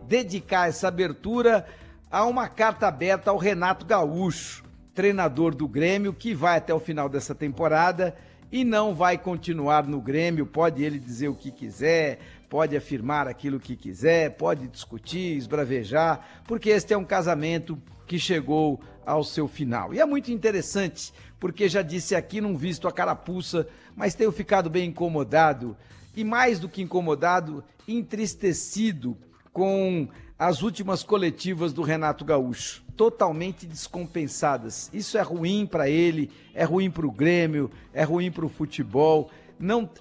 dedicar essa abertura a uma carta aberta ao Renato Gaúcho, treinador do Grêmio, que vai até o final dessa temporada e não vai continuar no Grêmio. Pode ele dizer o que quiser, pode afirmar aquilo que quiser, pode discutir, esbravejar, porque este é um casamento que chegou ao seu final. E é muito interessante, porque já disse aqui, não visto a carapuça, mas tenho ficado bem incomodado, e mais do que incomodado, entristecido com as últimas coletivas do Renato Gaúcho, totalmente descompensadas. Isso é ruim para ele, é ruim para o Grêmio, é ruim para o futebol.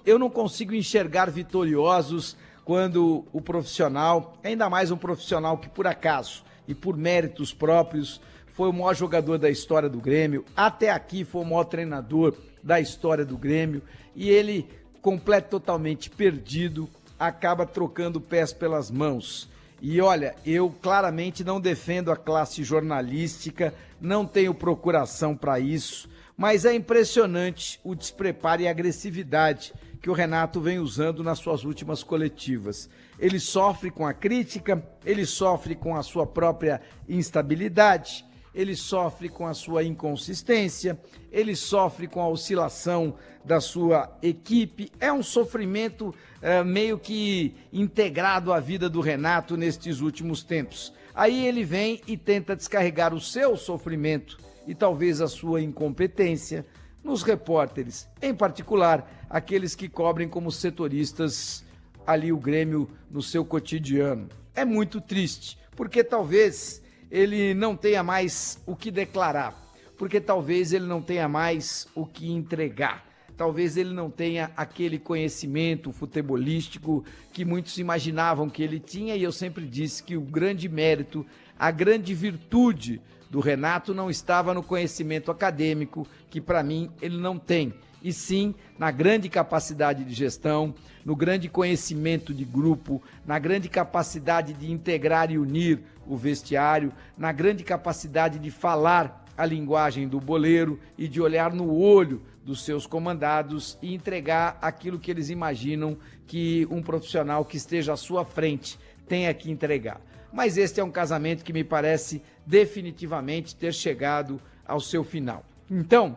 Eu não consigo enxergar vitoriosos quando o profissional, ainda mais um profissional que por acaso e por méritos próprios foi o maior jogador da história do Grêmio, até aqui foi o maior treinador da história do Grêmio, e ele, totalmente perdido, acaba trocando pés pelas mãos. E olha, eu claramente não defendo a classe jornalística, não tenho procuração para isso, mas é impressionante o despreparo e a agressividade que o Renato vem usando nas suas últimas coletivas. Ele sofre com a crítica, ele sofre com a sua própria instabilidade, ele sofre com a sua inconsistência, ele sofre com a oscilação da sua equipe. É um sofrimento meio que integrado à vida do Renato nestes últimos tempos. Aí ele vem e tenta descarregar o seu sofrimento e talvez a sua incompetência nos repórteres, em particular aqueles que cobrem como setoristas ali o Grêmio no seu cotidiano. É muito triste, porque talvez ele não tenha mais o que declarar, porque talvez ele não tenha mais o que entregar, talvez ele não tenha aquele conhecimento futebolístico que muitos imaginavam que ele tinha, e eu sempre disse que o grande mérito, a grande virtude do Renato não estava no conhecimento acadêmico, que para mim ele não tem, e sim na grande capacidade de gestão, no grande conhecimento de grupo, na grande capacidade de integrar e unir o vestiário, na grande capacidade de falar a linguagem do boleiro e de olhar no olho dos seus comandados e entregar aquilo que eles imaginam que um profissional que esteja à sua frente tenha que entregar. Mas este é um casamento que me parece definitivamente ter chegado ao seu final. Então,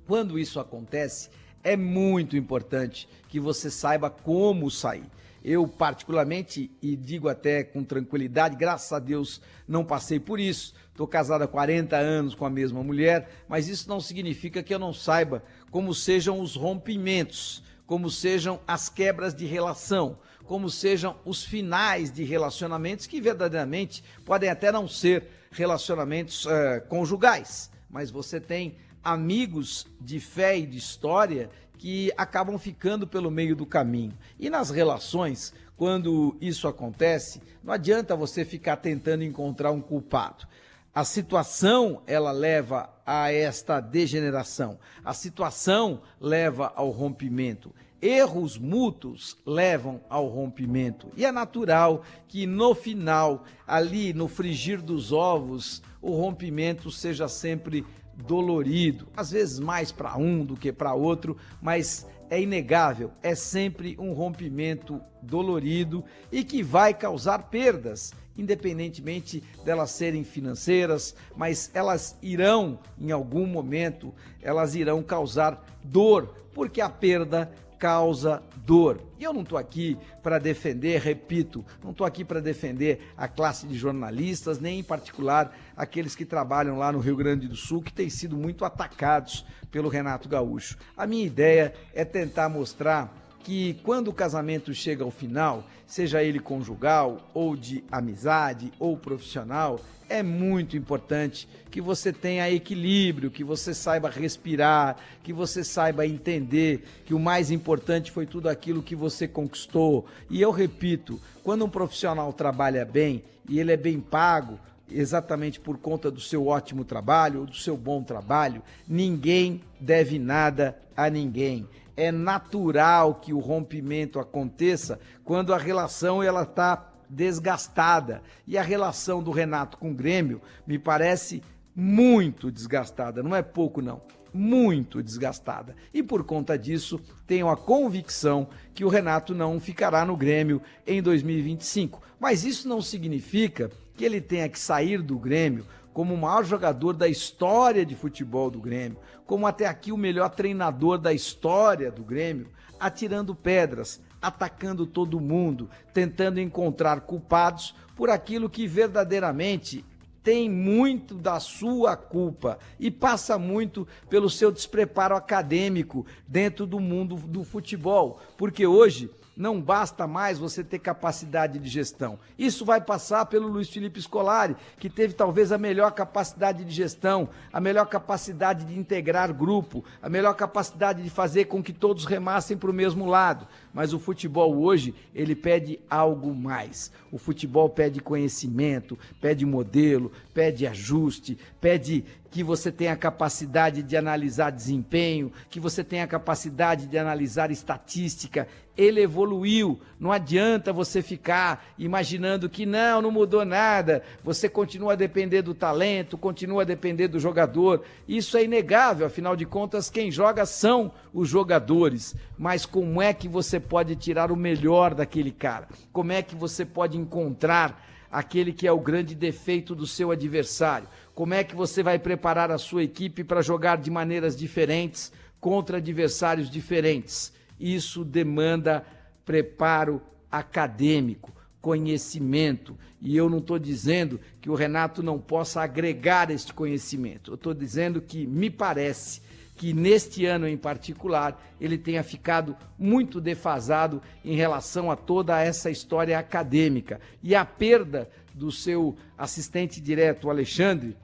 quando isso acontece, é muito importante que você saiba como sair. Eu, particularmente, e digo até com tranquilidade, graças a Deus não passei por isso. Estou casado há 40 anos com a mesma mulher, mas isso não significa que eu não saiba como sejam os rompimentos, como sejam as quebras de relação, como sejam os finais de relacionamentos que verdadeiramente podem até não ser relacionamentos conjugais, mas você tem amigos de fé e de história que acabam ficando pelo meio do caminho. E nas relações, quando isso acontece, não adianta você ficar tentando encontrar um culpado. A situação, ela leva a esta degeneração. A situação leva ao rompimento. Erros mútuos levam ao rompimento. E é natural que no final, ali no frigir dos ovos, o rompimento seja sempre dolorido, às vezes mais para um do que para outro, mas é inegável, é sempre um rompimento dolorido e que vai causar perdas, independentemente delas serem financeiras, mas elas irão, em algum momento, elas irão causar dor, porque a perda causa dor. E eu não estou aqui para defender, repito, não estou aqui para defender a classe de jornalistas, nem em particular aqueles que trabalham lá no Rio Grande do Sul, que têm sido muito atacados pelo Renato Gaúcho. A minha ideia é tentar mostrar que quando o casamento chega ao final, seja ele conjugal, ou de amizade, ou profissional, é muito importante que você tenha equilíbrio, que você saiba respirar, que você saiba entender que o mais importante foi tudo aquilo que você conquistou. E eu repito, quando um profissional trabalha bem e ele é bem pago, exatamente por conta do seu ótimo trabalho ou do seu bom trabalho, ninguém deve nada a ninguém. É natural que o rompimento aconteça quando a relação ela está desgastada. E a relação do Renato com o Grêmio me parece muito desgastada, não é pouco não. muito desgastada. E por conta disso, tenho a convicção que o Renato não ficará no Grêmio em 2025. Mas isso não significa que ele tenha que sair do Grêmio como o maior jogador da história de futebol do Grêmio, como até aqui o melhor treinador da história do Grêmio, atirando pedras, atacando todo mundo, tentando encontrar culpados por aquilo que verdadeiramente tem muito da sua culpa e passa muito pelo seu despreparo acadêmico dentro do mundo do futebol, porque hoje não basta mais você ter capacidade de gestão. Isso vai passar pelo Luiz Felipe Scolari, que teve talvez a melhor capacidade de gestão, a melhor capacidade de integrar grupo, a melhor capacidade de fazer com que todos remassem para o mesmo lado. Mas o futebol hoje, ele pede algo mais. O futebol pede conhecimento, pede modelo, pede ajuste, pede que você tenha a capacidade de analisar desempenho, que você tenha a capacidade de analisar estatística. Ele evoluiu, não adianta você ficar imaginando que não mudou nada, você continua a depender do talento, continua a depender do jogador. Isso é inegável, afinal de contas, quem joga são os jogadores. Mas como é que você pode tirar o melhor daquele cara? Como é que você pode encontrar aquele que é o grande defeito do seu adversário? Como é que você vai preparar a sua equipe para jogar de maneiras diferentes contra adversários diferentes? Isso demanda preparo acadêmico, conhecimento. E eu não estou dizendo que o Renato não possa agregar este conhecimento. Eu estou dizendo que me parece que neste ano em particular ele tenha ficado muito defasado em relação a toda essa história acadêmica. E a perda do seu assistente direto, o Alexandre,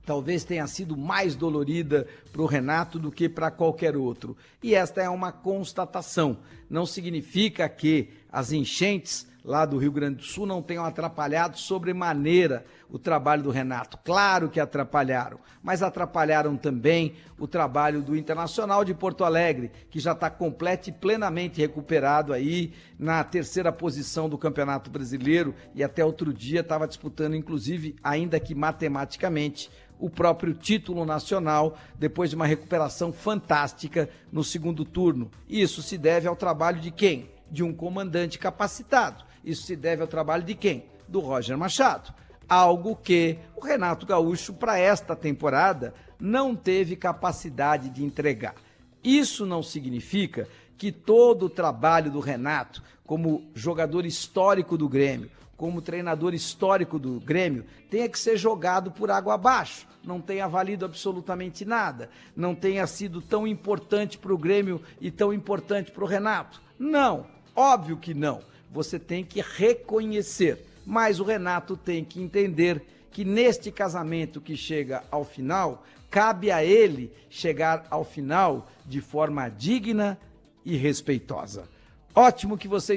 talvez tenha sido mais dolorida para o Renato do que para qualquer outro. E esta é uma constatação. Não significa que as enchentes lá do Rio Grande do Sul não tenham atrapalhado sobremaneira o trabalho do Renato. Claro que atrapalharam, mas atrapalharam também o trabalho do Internacional de Porto Alegre, que já está completo e plenamente recuperado aí na terceira posição do Campeonato Brasileiro e até outro dia estava disputando, inclusive, ainda que matematicamente, o próprio título nacional, depois de uma recuperação fantástica no segundo turno. Isso se deve ao trabalho de quem? De um comandante capacitado. Isso se deve ao trabalho de quem? Do Roger Machado. Algo que o Renato Gaúcho, para esta temporada, não teve capacidade de entregar. Isso não significa que todo o trabalho do Renato, como jogador histórico do Grêmio, como treinador histórico do Grêmio, tenha que ser jogado por água abaixo, não tenha valido absolutamente nada, não tenha sido tão importante para o Grêmio e tão importante para o Renato. Não, óbvio que não. Você tem que reconhecer, mas o Renato tem que entender que neste casamento que chega ao final, cabe a ele chegar ao final de forma digna e respeitosa. Ótimo que você